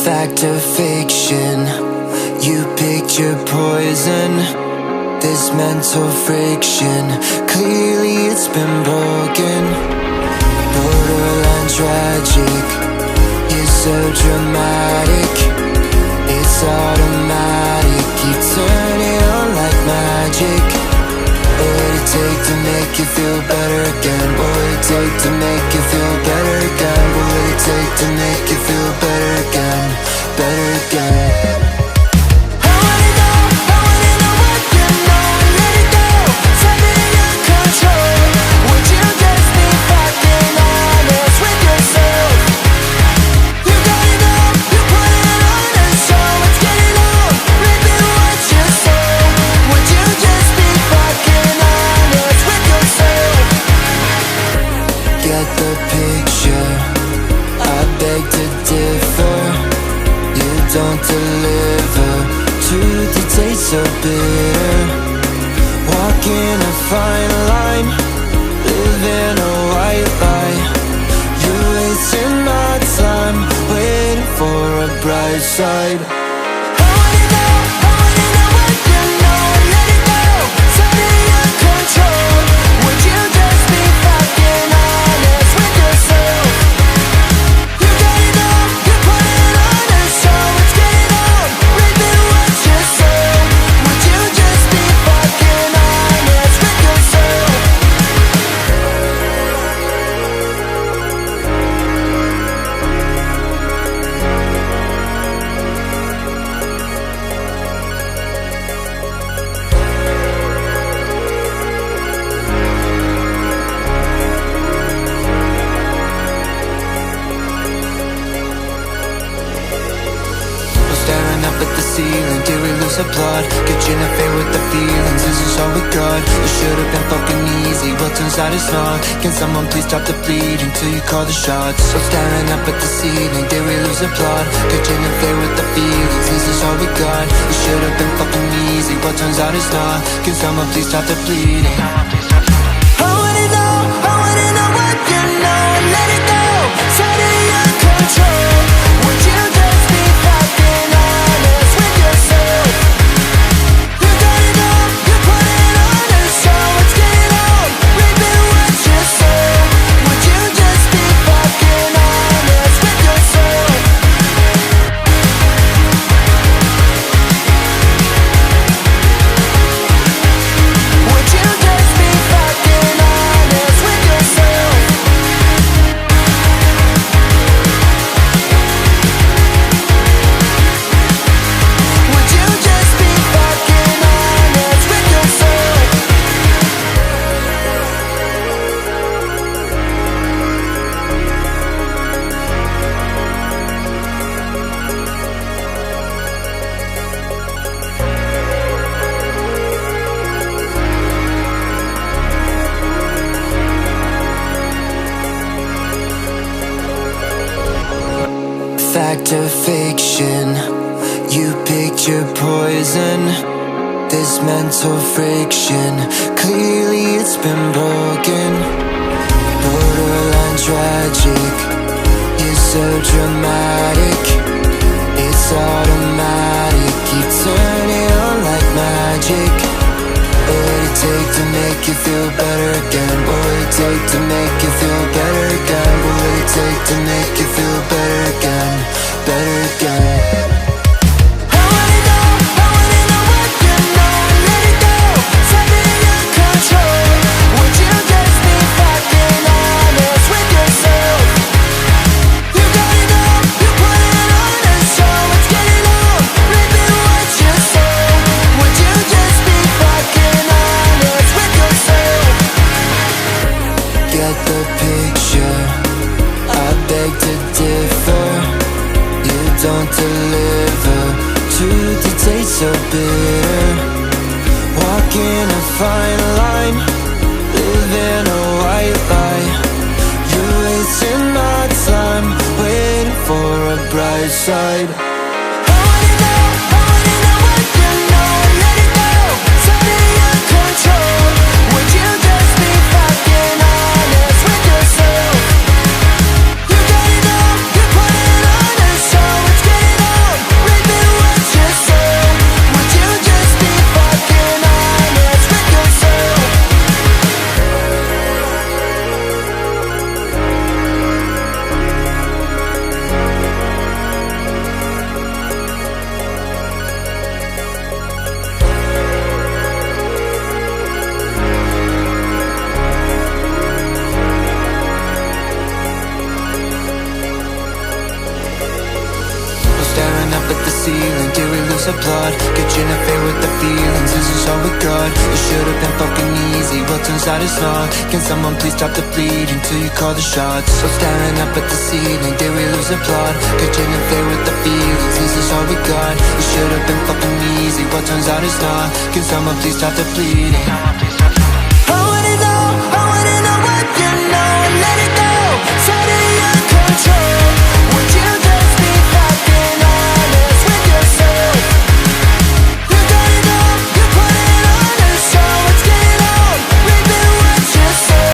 Fact or fiction, you picked your poison. This mental friction, clearly it's been broken. Borderline tragic, you're so dramatic. It's automatic, you turn it on like magic. What would it take to make you feel better again? What would it take to make you feel better again? What would it take to make you feel better again? Better again. Don't deliver, truth it tastes so bitter. Walking a fine line, living a white lie. You're wasting my time, waiting for a bright side. I wanna know what you know. Let it go, tell me your control. Would you just be fucking honest with yourself? You got it all, you put it on a show. Did we lose the plot? Get you in a fair with the feelings. This is all we got. It should've been fucking easy, but turns out it's not. Can someone please stop the bleeding till you call the shots? So staring up at the ceiling, did we lose the plot? Get you in a fair with the feelings. This is all we got. It should've been fucking easy, but turns out it's not. Can someone please stop the bleeding? I wanna know what you know. Let it go, tell me your control. Would you just be fucking honest with yourself? You got it all, you put it on a show. Let's get it on, repeat what you say. Would you just be fucking honest with yourself? Would you just be fucking honest with yourself? Would you just be fucking honest with yourself? Fact or fiction, you picked your poison. This mental friction, clearly it's been broken. Borderline tragic, you're so dramatic. It's automatic, you turn it on like magic. What would it take to make you feel better again? What would it take to make you feel better again? What would it take to make you feel better again? Better again. I wanna know what you know. Let it go, tell me your control. Would you just be fucking honest with yourself? You got it all, you put it on a show. Let's get it on, repeat what you say. Would you just be fucking honest with yourself? Get the picture, I beg to differ. You don't deliver, truth it tastes so bitter. Walking a fine line, living a white lie. You're wasting my time, waiting for a bright side. I wanna know what you know. Let it go, tell me your control. Would you just be fucking honest with yourself? You got it all, you put it on a show. Let's get it did we lose the plot? Could you interfere with the feelings, is this all we got? It should've been fucking easy, well turns out it's not. Can someone please stop the bleeding till you call the shots? So staring up at the ceiling, did we lose the plot? Could you interfere with the feelings, is this all we got? It should've been fucking easy, well turns out it's not. Can someone please stop the bleeding?